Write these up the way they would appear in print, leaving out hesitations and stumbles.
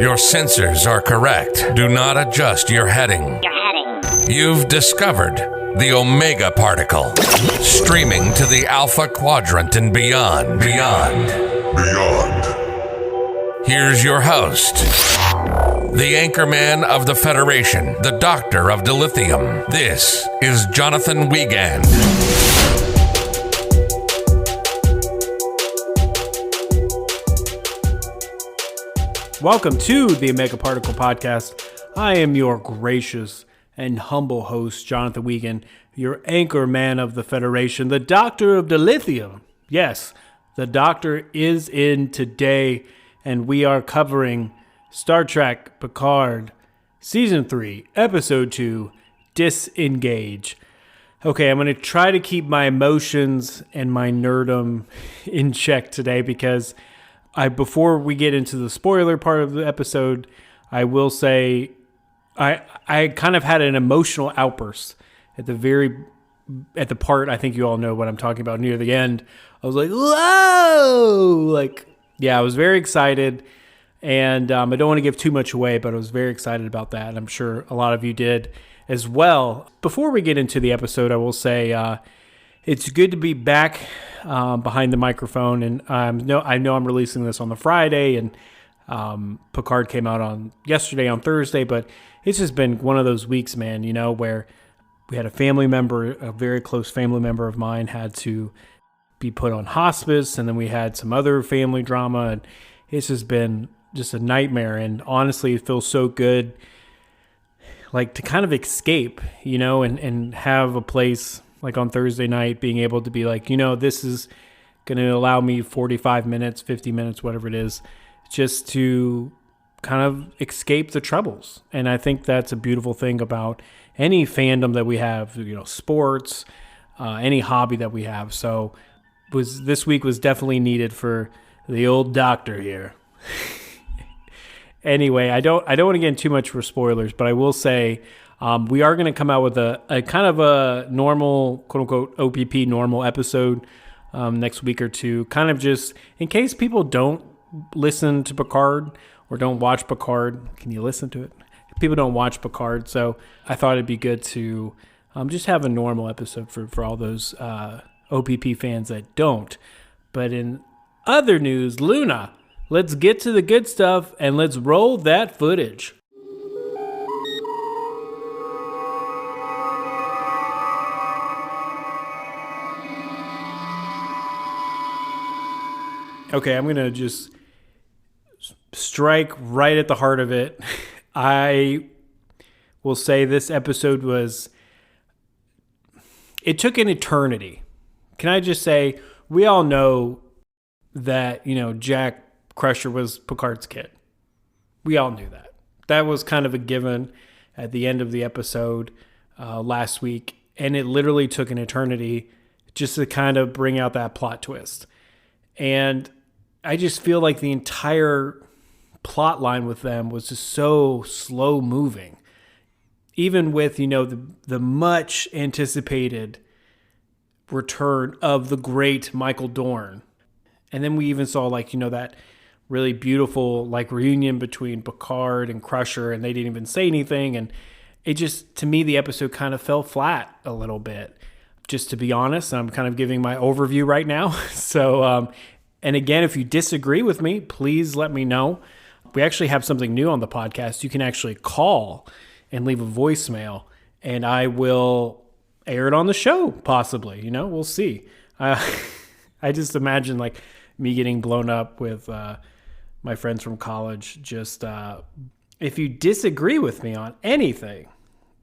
Your sensors are correct. Do not adjust your heading. You've discovered the Omega Particle. Streaming to the Alpha Quadrant and beyond. Here's your host, the Anchorman of the Federation, the Doctor of Dilithium. This is Jonathan Wiegand. Welcome to the Omega Particle Podcast. I am your gracious and humble host, Jonathan Wiegand, your anchor man of the Federation, the Doctor of Dilithium. Yes, the Doctor is in today, and we are covering Star Trek Picard, Season 3, Episode 2, Disengage. Okay, I'm going to try to keep my emotions and my nerdum in check today because before we get into the spoiler part of the episode, I will say I kind of had an emotional outburst at the part. I think you all know what I'm talking about near the end. I was like, whoa! I was very excited, and I don't want to give too much away, but I was very excited about that, and I'm sure a lot of you did as well. Before we get into the episode, I will say it's good to be back behind the microphone, and I know I'm releasing this on the Friday, and Picard came out on yesterday on Thursday, but it's just been one of those weeks, man, where we had a very close family member of mine had to be put on hospice, and then we had some other family drama, and it's just been just a nightmare, and honestly, it feels so good, to kind of escape, and have a place like on Thursday night, being able to be this is going to allow me 45 minutes, 50 minutes, whatever it is, just to kind of escape the troubles. And I think that's a beautiful thing about any fandom that we have, sports, any hobby that we have. So this week was definitely needed for the old doctor here. Anyway, I don't want to get into too much for spoilers, but I will say we are going to come out with a kind of a normal, quote-unquote, OPP normal episode next week or two, kind of just in case people don't listen to Picard or don't watch Picard. Can you listen to it? People don't watch Picard, so I thought it'd be good to just have a normal episode for all those OPP fans that don't. But in other news, Luna, let's get to the good stuff and let's roll that footage. Okay, I'm going to just strike right at the heart of it. I will say this episode it took an eternity. Can I just say, we all know that, Jack Crusher was Picard's kid. We all knew that. That was kind of a given at the end of the episode last week, and it literally took an eternity just to kind of bring out that plot twist. And I just feel like the entire plot line with them was just so slow moving. Even with, the much anticipated return of the great Michael Dorn. And then we even saw that really beautiful reunion between Picard and Crusher, and they didn't even say anything. And it just, to me, the episode kind of fell flat a little bit. Just to be honest, I'm kind of giving my overview right now. So, and again, if you disagree with me, please let me know. We actually have something new on the podcast. You can actually call and leave a voicemail, and I will air it on the show, possibly. We'll see. I just imagine me getting blown up with my friends from college. Just if you disagree with me on anything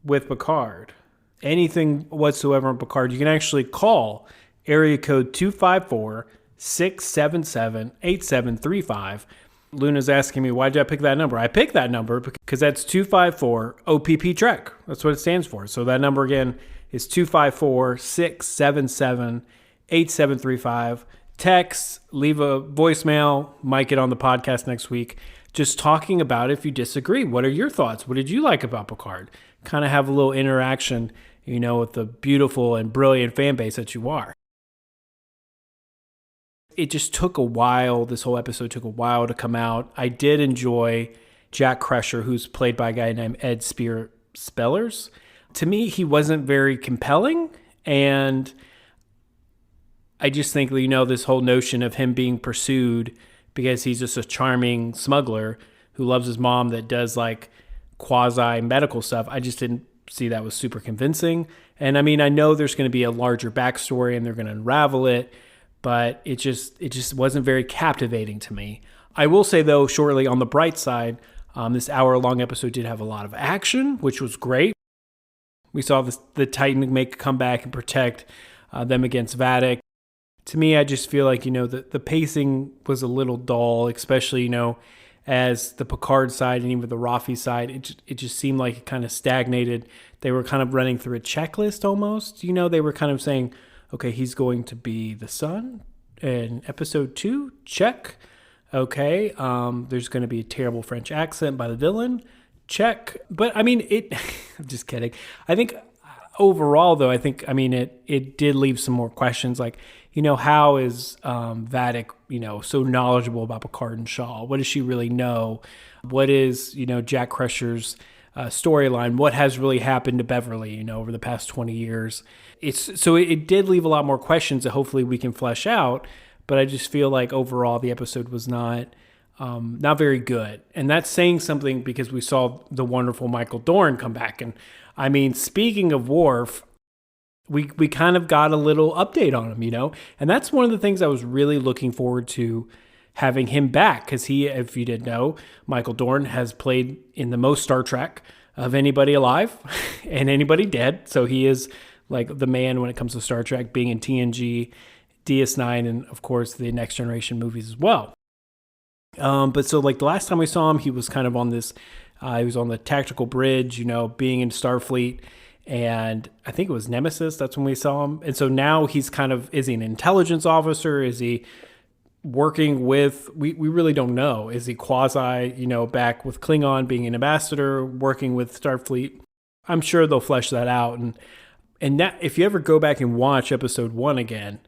with Picard, anything whatsoever on Picard, you can actually call area code 254-677-8735. Luna's asking me, why did I pick that number? I picked that number because that's 254 OPP Trek. That's what it stands for. So that number again is 254-677-8735. Text, leave a voicemail, might get on the podcast next week, just talking about if you disagree. What are your thoughts? What did you like about Picard? Kind of have a little interaction, with the beautiful and brilliant fan base that you are. It just took a while. This whole episode took a while to come out. I did enjoy Jack Crusher, who's played by a guy named Ed Spellers. To me, he wasn't very compelling, and I just think, this whole notion of him being pursued because he's just a charming smuggler who loves his mom that does like quasi-medical stuff, I just didn't see that was super convincing. And I mean, I know there's going to be a larger backstory and they're going to unravel it, but it just wasn't very captivating to me. I will say, though, shortly on the bright side, this hour-long episode did have a lot of action, which was great. We saw the Titan make a comeback and protect them against Vadic. To me, I just feel like, the pacing was a little dull, especially, as the Picard side and even the Raffi side, it just seemed like it kind of stagnated. They were kind of running through a checklist almost. They were kind of saying, okay, he's going to be the son in episode 2, check. Okay, there's going to be a terrible French accent by the villain, check. But I mean, I'm just kidding. I think overall, though, it did leave some more questions like, how is Vadic, so knowledgeable about Picard and Shaw? What does she really know? What is, Jack Crusher's storyline? What has really happened to Beverly, over the past 20 years? It did leave a lot more questions that hopefully we can flesh out. But I just feel like overall the episode was not very good. And that's saying something because we saw the wonderful Michael Dorn come back. And I mean, speaking of Worf, we kind of got a little update on him, And that's one of the things I was really looking forward to having him back. Because he, if you didn't know, Michael Dorn has played in the most Star Trek of anybody alive and anybody dead. So he is like the man when it comes to Star Trek, being in TNG, DS9, and of course the Next Generation movies as well. But so like the last time we saw him, he was kind of on this, he was on the tactical bridge, being in Starfleet, and I think it was Nemesis. That's when we saw him. And so now he's kind of, is he an intelligence officer? Is he working with, we really don't know. Is he quasi, back with Klingon, being an ambassador, working with Starfleet? I'm sure they'll flesh that out. And that, if you ever go back and watch episode 1 again,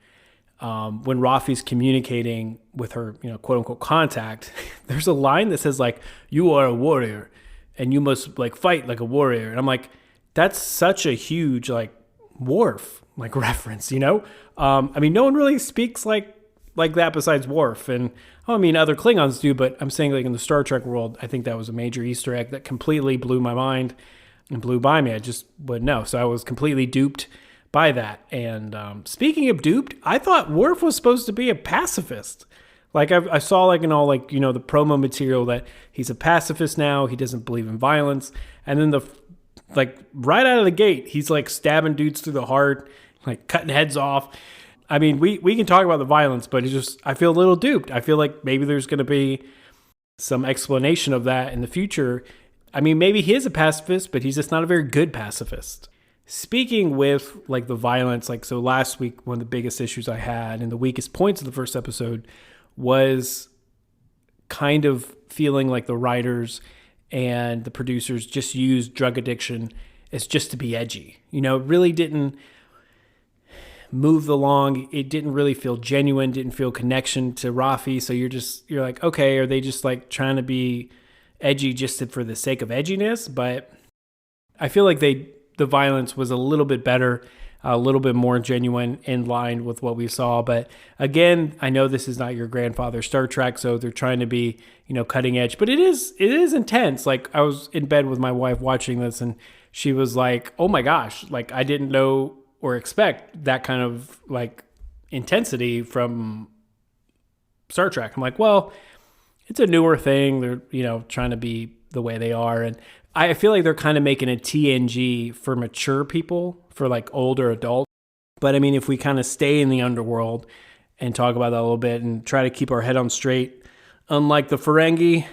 when Raffi's communicating with her, quote unquote contact, there's a line that says like, "You are a warrior and you must like fight like a warrior." And I'm like, that's such a huge like Worf like reference, I mean, no one really speaks like that besides Worf. And other Klingons do, but I'm saying like in the Star Trek world, I think that was a major Easter egg that completely blew my mind and blew by me. I just wouldn't know. So I was completely duped by that. And speaking of duped, I thought Worf was supposed to be a pacifist. Like I saw like in all like, the promo material that he's a pacifist now. He doesn't believe in violence. And then right out of the gate, he's like stabbing dudes through the heart, like cutting heads off. I mean, we can talk about the violence, but I feel a little duped. I feel like maybe there's going to be some explanation of that in the future. I mean, maybe he is a pacifist, but he's just not a very good pacifist. Speaking with like the violence, like so last week, one of the biggest issues I had and the weakest points of the first episode was kind of feeling like the writers and the producers just used drug addiction as just to be edgy. It really didn't move along. It didn't really feel genuine, didn't feel connection to Raffi. So you're like, okay, are they just like trying to be edgy just for the sake of edginess? But I feel like the violence was a little bit better, a little bit more genuine, in line with what we saw. But again, I know this is not your grandfather's Star Trek, so they're trying to be, cutting edge. But it is intense. Like I was in bed with my wife watching this, and she was like, "Oh my gosh!" Like I didn't know or expect that kind of like intensity from Star Trek. I'm like, well, it's a newer thing. They're trying to be the way they are, and I feel like they're kind of making a TNG for mature people, for like older adults. But I mean, if we kind of stay in the underworld and talk about that a little bit and try to keep our head on straight, unlike the Ferengi,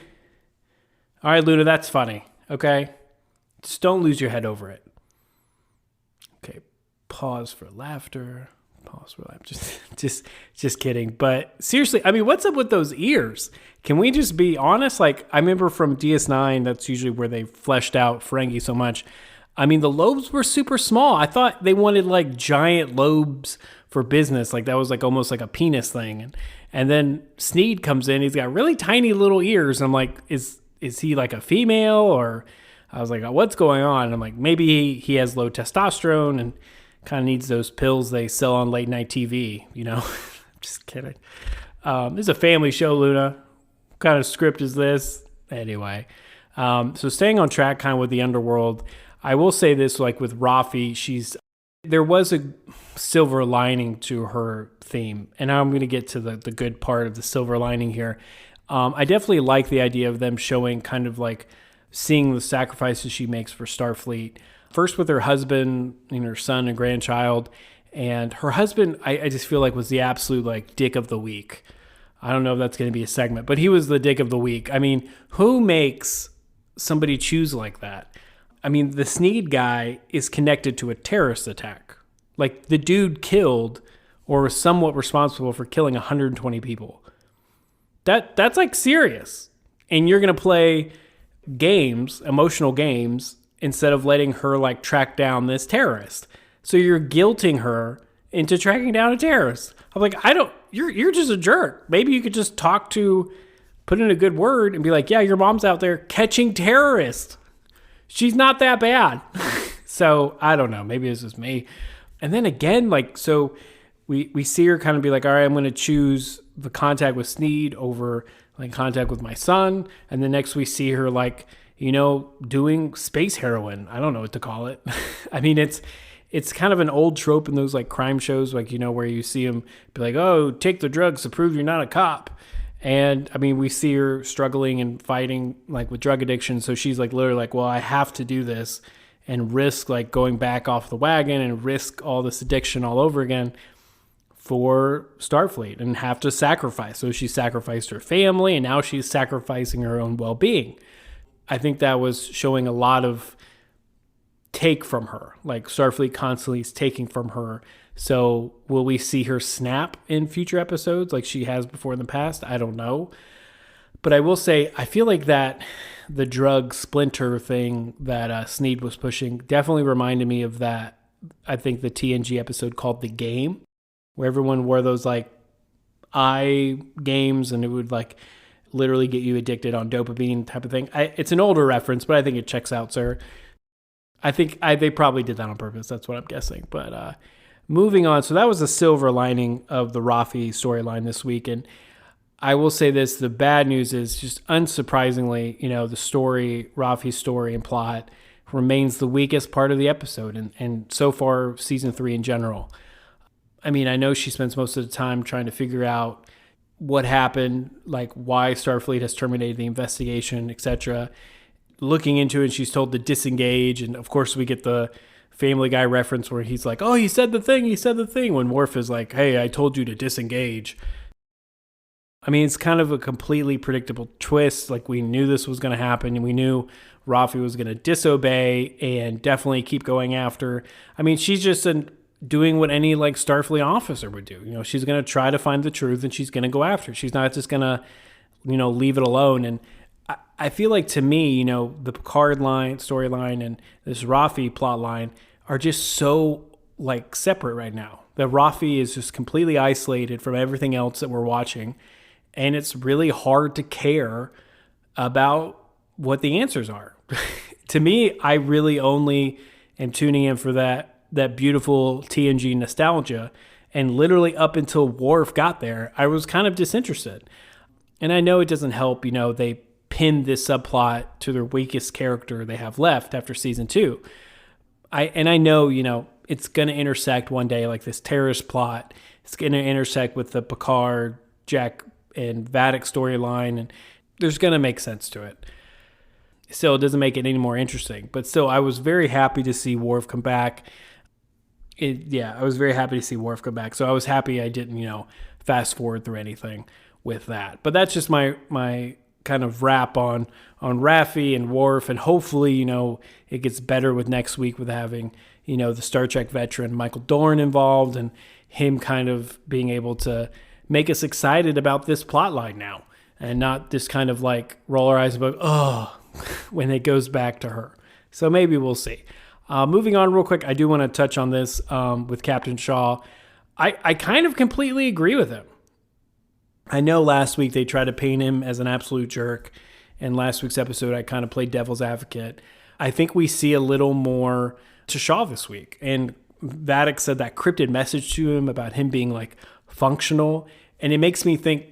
all right, Luna, that's funny, okay? Just don't lose your head over it. Okay, pause for laughter. Pause for laughter. Just kidding. But seriously, I mean, what's up with those ears? Can we just be honest? Like, I remember from DS9, that's usually where they fleshed out Ferengi so much. I mean, the lobes were super small. I thought they wanted like giant lobes for business. Like that was like almost like a penis thing. And then Sneed comes in. He's got really tiny little ears. I'm like, is is he like a female? Or I was like, what's going on? And I'm like, maybe he has low testosterone and kind of needs those pills they sell on late night TV, Just kidding. This is a family show, Luna. What kind of script is this? Anyway, so staying on track kind of with the underworld, I will say this, like with Raffi, there was a silver lining to her theme. And now I'm going to get to the good part of the silver lining here. I definitely like the idea of them showing kind of like seeing the sacrifices she makes for Starfleet. First with her husband and her son and grandchild. And her husband, I just feel like was the absolute like dick of the week. I don't know if that's going to be a segment, but he was the dick of the week. I mean, who makes somebody choose like that? I mean, the Sneed guy is connected to a terrorist attack. Like the dude killed or was somewhat responsible for killing 120 people. That's like serious. And you're going to play games, emotional games, instead of letting her like track down this terrorist. So you're guilting her into tracking down a terrorist. I'm like, you're just a jerk. Maybe you could just put in a good word and be like, yeah, your mom's out there catching terrorists. She's not that bad. So I don't know. Maybe it's just me. And then again, like, so we see her kind of be like, all right, I'm going to choose the contact with Sneed over like contact with my son. And then next we see her like, doing space heroin. I don't know what to call it. I mean, it's kind of an old trope in those like crime shows, like, where you see them be like, oh, take the drugs to prove you're not a cop. And I mean, we see her struggling and fighting like with drug addiction. So she's like literally like, well, I have to do this and risk like going back off the wagon and risk all this addiction all over again for Starfleet and have to sacrifice. So she sacrificed her family and now she's sacrificing her own well-being. I think that was showing a lot of take from her. Like Starfleet constantly is taking from her. So will we see her snap in future episodes like she has before in the past? I don't know. But I will say, I feel like that the drug splinter thing that Sneed was pushing definitely reminded me of that. I think the TNG episode called The Game, where everyone wore those like eye games and it would like literally get you addicted on dopamine type of thing. It's an older reference, but I think it checks out, sir. I think they probably did that on purpose. That's what I'm guessing. But moving on. So that was the silver lining of the Raffi storyline this week. And I will say this, the bad news is just unsurprisingly, the story, Raffi's story and plot remains the weakest part of the episode. And so far, season 3 in general. I mean, I know she spends most of the time trying to figure out what happened, like why Starfleet has terminated the investigation, etc. Looking into it, she's told to disengage. And of course, we get the Family Guy reference where he's like, oh, he said the thing. When Worf is like, hey, I told you to disengage. I mean, it's kind of a completely predictable twist. Like we knew this was going to happen and we knew Raffi was going to disobey and definitely keep going after. I mean, she's just doing what any like Starfleet officer would do. She's going to try to find the truth and she's going to go after it. She's not just going to, leave it alone. And I feel like to me, the Picard storyline and this Raffi plot line are just so like separate right now. That Raffi is just completely isolated from everything else that we're watching. And it's really hard to care about what the answers are. To me, I really only am tuning in for that beautiful TNG nostalgia. And literally up until Worf got there, I was kind of disinterested. And I know it doesn't help, they pinned this subplot to their weakest character they have left after season 2. I know, it's going to intersect one day, like this terrorist plot. It's going to intersect with the Picard, Jack, and Vadic storyline, and there's going to make sense to it. Still, it doesn't make it any more interesting. But still, I was very happy to see Worf come back. I was very happy to see Worf come back. So I was happy I didn't, fast forward through anything with that. But that's just my kind of wrap on Raffi and Worf, and hopefully, it gets better with next week with having, the Star Trek veteran Michael Dorn involved and him kind of being able to make us excited about this plot line now and not just kind of like roll our eyes about, when it goes back to her. So maybe we'll see. Moving on real quick, I do want to touch on this with Captain Shaw. I kind of completely agree with him. I know last week they tried to paint him as an absolute jerk in last week's episode, I kind of played devil's advocate. I think we see a little more to Shaw this week. And Vadic said that cryptid message to him about him being like functional. And it makes me think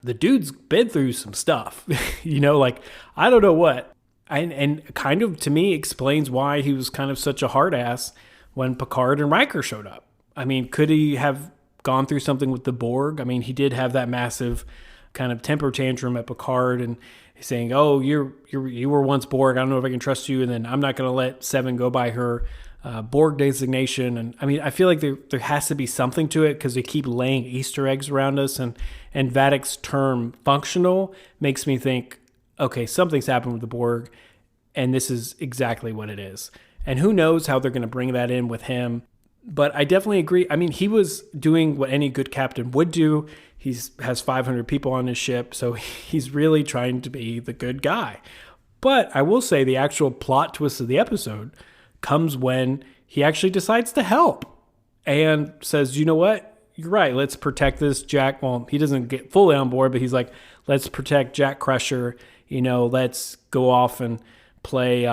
the dude's been through some stuff, like I don't know what. And kind of to me explains why he was kind of such a hard ass when Picard and Riker showed up. I mean, could he have gone through something with the Borg? I mean, he did have that massive kind of temper tantrum at Picard and saying, "Oh, you were once Borg. I don't know if I can trust you." And then I'm not going to let Seven go by her Borg designation. And I mean, I feel like there has to be something to it because they keep laying Easter eggs around us. And Vadic's term "functional" makes me think, okay, something's happened with the Borg, and this is exactly what it is. And who knows how they're going to bring that in with him. But I definitely agree. I mean, he was doing what any good captain would do. He has 500 people on his ship, so he's really trying to be the good guy. But I will say the actual plot twist of the episode comes when he actually decides to help and says, you know what? You're right. Let's protect this Jack. Well, he doesn't get fully on board, but he's like, let's protect Jack Crusher. Let's go off and play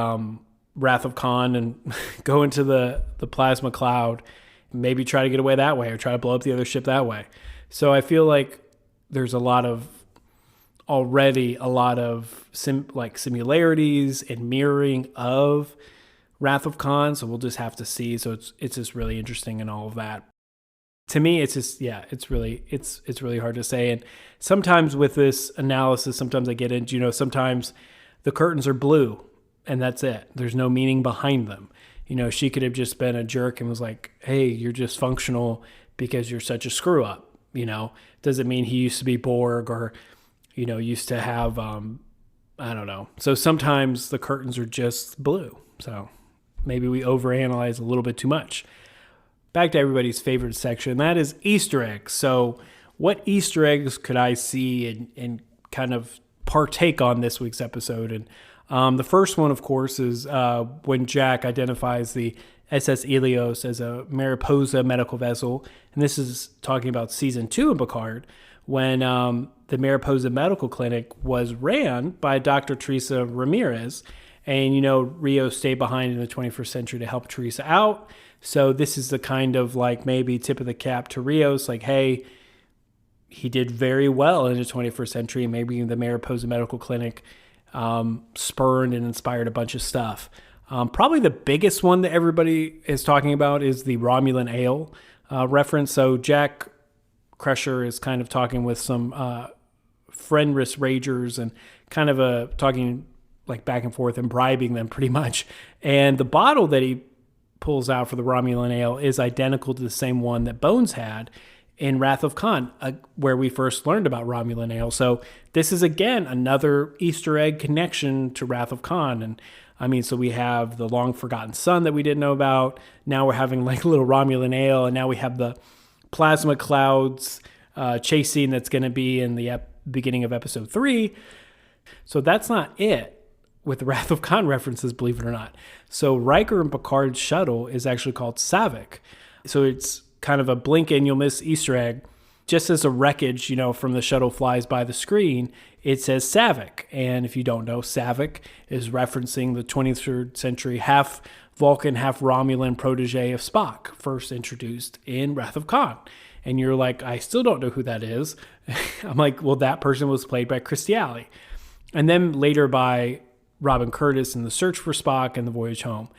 Wrath of Khan and go into the plasma cloud, maybe try to get away that way or try to blow up the other ship that way. So I feel like there's already a lot of similarities and mirroring of Wrath of Khan. So we'll just have to see. So it's just really interesting and all of that. To me, it's just, it's really hard to say. And sometimes with this analysis, sometimes I get into, sometimes the curtains are blue and that's it. There's no meaning behind them. She could have just been a jerk and was like, hey, you're just functional because you're such a screw up. Doesn't mean he used to be Borg or, used to have, I don't know. So sometimes the curtains are just blue. So maybe we overanalyze a little bit too much. Back to everybody's favorite section, that is Easter eggs. So what Easter eggs could I see and kind of partake on this week's episode? And the first one, of course, is when Jack identifies the SS Ilios as a Mariposa medical vessel. And this is talking about season 2 of Picard, when the Mariposa Medical Clinic was ran by Dr. Teresa Ramirez. And, Rio stayed behind in the 21st century to help Teresa out. So this is the kind of maybe tip of the cap to Rios, hey, he did very well in the 21st century. Maybe the Mariposa Medical Clinic spurned and inspired a bunch of stuff. Probably the biggest one that everybody is talking about is the Romulan ale reference. So Jack Crusher is kind of talking with some friendless ragers and kind of talking back and forth and bribing them pretty much. And the bottle that he pulls out for the Romulan ale is identical to the same one that Bones had in Wrath of Khan, where we first learned about Romulan ale. So this is, again, another Easter egg connection to Wrath of Khan. And I mean, so we have the long forgotten son that we didn't know about. Now we're having a little Romulan ale. And now we have the plasma clouds chase scene that's going to be in the beginning of episode 3. So that's not it with the Wrath of Khan references, believe it or not. So Riker and Picard's shuttle is actually called Savick. So it's kind of a blink and you'll miss Easter egg. Just as a wreckage, from the shuttle flies by the screen, it says Savick. And if you don't know, Savick is referencing the 23rd century half Vulcan, half Romulan protege of Spock, first introduced in Wrath of Khan. And you're like, I still don't know who that is. I'm like, well, that person was played by Christiali. And then later by Robin Curtis in The Search for Spock and The Voyage Home.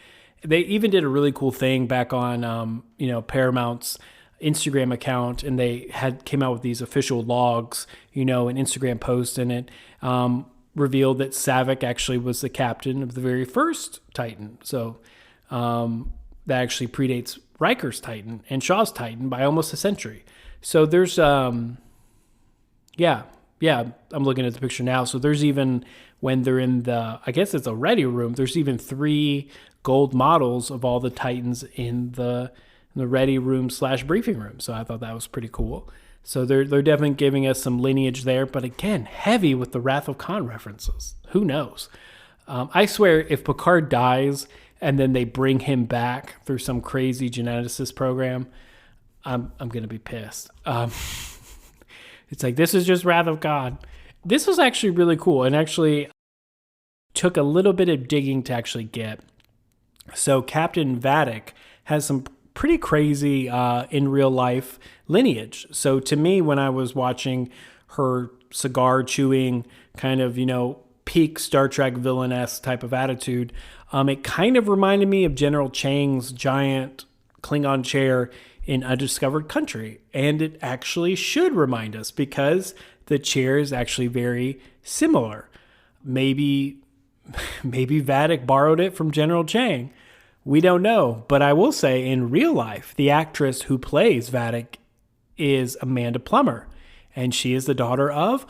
They even did a really cool thing back on, Paramount's Instagram account, and they came out with these official logs, an Instagram post, and it revealed that Savick actually was the captain of the very first Titan. So that actually predates Riker's Titan and Shaw's Titan by almost a century. So there's, I'm looking at the picture now. So there's even, when they're in I guess it's a ready room, there's even 3 gold models of all the Titans in the ready room / briefing room. So I thought that was pretty cool. So they're definitely giving us some lineage there. But again, heavy with the Wrath of Khan references. Who knows? I swear if Picard dies and then they bring him back through some crazy geneticist program, I'm going to be pissed. It's this is just Wrath of God. This was actually really cool. And actually, took a little bit of digging to actually get. So Captain Vadic has some pretty crazy in real life lineage. So to me, when I was watching her cigar chewing kind of, peak Star Trek villainess type of attitude, it kind of reminded me of General Chang's giant Klingon chair in Undiscovered Country. And it actually should remind us because the chair is actually very similar. Maybe Vadic borrowed it from General Chang. We don't know. But I will say in real life, the actress who plays Vadic is Amanda Plummer. And she is the daughter of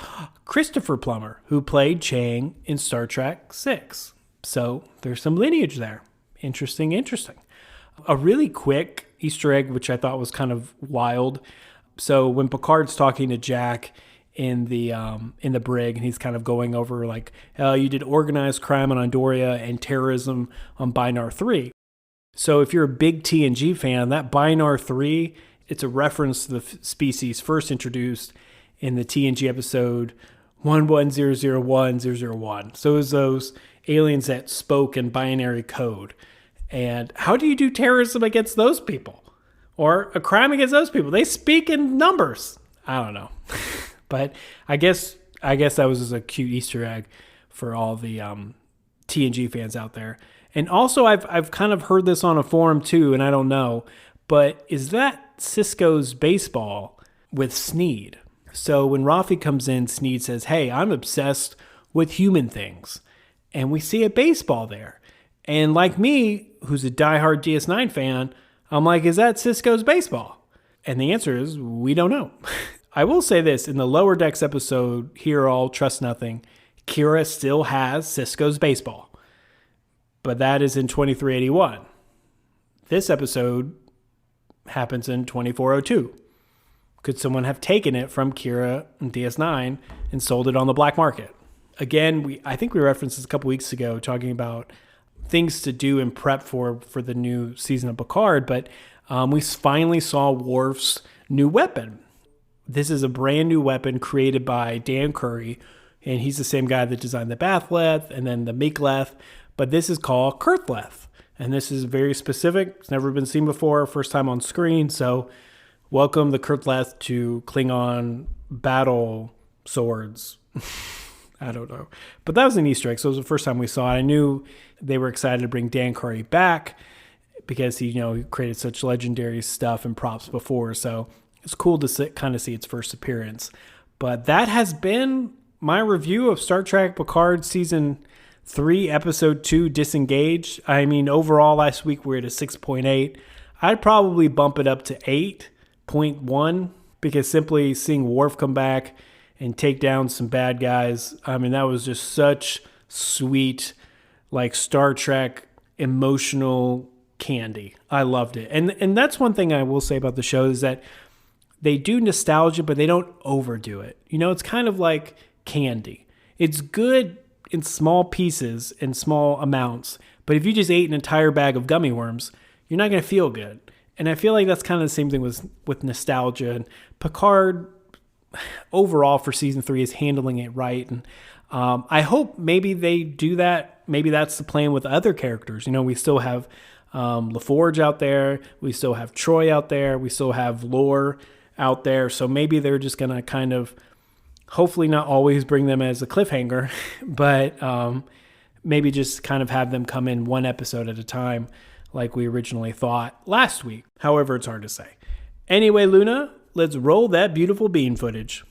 Christopher Plummer, who played Chang in Star Trek VI. So there's some lineage there. Interesting. A really quick Easter egg, which I thought was kind of wild. So when Picard's talking to Jack in the brig, and he's kind of going over like, you did organized crime on Andoria and terrorism on Binar 3. So if you're a big TNG fan, that Binar 3, it's a reference to the species first introduced in the TNG episode 11001-001. So it was those aliens that spoke in binary code. And how do you do terrorism against those people? Or a crime against those people? They speak in numbers. I don't know. But I guess that was just a cute Easter egg for all the TNG fans out there. And also I've kind of heard this on a forum too, and I don't know, but is that Cisco's baseball with Sneed? So when Raffi comes in, Sneed says, "Hey, I'm obsessed with human things." And we see a baseball there. And like me, who's a diehard DS9 fan, I'm like, is that Cisco's baseball? And the answer is, we don't know. I will say this, in the Lower Decks episode, Hear All, Trust Nothing, Kira still has Cisco's baseball. But that is in 2381. This episode happens in 2402. Could someone have taken it from Kira and DS9 and sold it on the black market? Again, I think we referenced this a couple weeks ago talking about things to do and prep for the new season of Picard, but we finally saw Worf's new weapon. This is a brand new weapon created by Dan Curry, and he's the same guy that designed the Bathleth and then the Meekleth, but this is called Kurthleth, and this is very specific. It's never been seen before, first time on screen, so welcome the Kurthleth to Klingon battle swords. I don't know. But that was an Easter egg, so it was the first time we saw it. I knew they were excited to bring Dan Curry back because he created such legendary stuff and props before, so it's cool to kind of see its first appearance. But that has been my review of Star Trek Picard Season 3, Episode 2, Disengage. I mean, overall, last week we were at a 6.8. I'd probably bump it up to 8.1 because simply seeing Worf come back and take down some bad guys, I mean, that was just such sweet, like Star Trek emotional candy. I loved it. And that's one thing I will say about the show is that they do nostalgia, but they don't overdo it. It's kind of like candy. It's good in small pieces and small amounts, but if you just ate an entire bag of gummy worms, you're not going to feel good. And I feel like that's kind of the same thing with nostalgia. And Picard, overall for season 3, is handling it right. And I hope maybe they do that. Maybe that's the plan with other characters. We still have LaForge out there. We still have Troy out there. We still have Lore out there. So maybe they're just going to kind of, hopefully not always bring them as a cliffhanger, but maybe just kind of have them come in one episode at a time like we originally thought last week. However, it's hard to say. Anyway, Luna, let's roll that beautiful bean footage.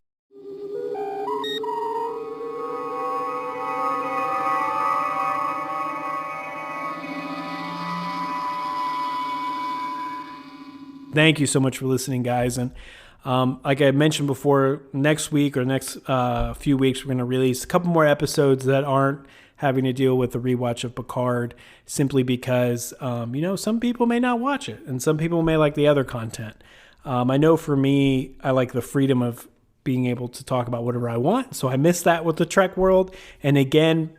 Thank you so much for listening, guys. And like I mentioned before, next week or next few weeks, we're going to release a couple more episodes that aren't having to deal with the rewatch of Picard, simply because, some people may not watch it and some people may like the other content. I know for me, I like the freedom of being able to talk about whatever I want. So I miss that with the Trek world. And again,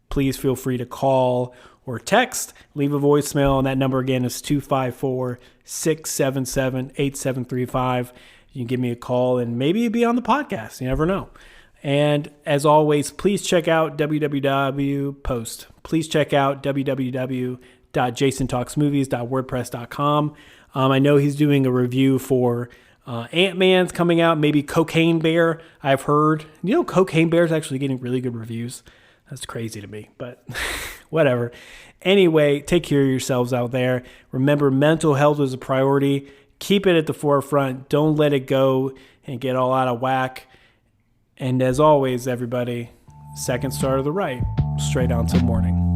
please feel free to call or text, leave a voicemail. And that number again is 254-677-8735. You can give me a call and maybe be on the podcast. You never know. And as always, please check out www.jasontalksmovies.wordpress.com. I know he's doing a review for Ant-Man's coming out, maybe Cocaine Bear, I've heard. Cocaine Bear is actually getting really good reviews. That's crazy to me, but whatever. Anyway, take care of yourselves out there. Remember, mental health is a priority. Keep it at the forefront. Don't let it go and get all out of whack. And as always, everybody, second star to the right, straight on till morning.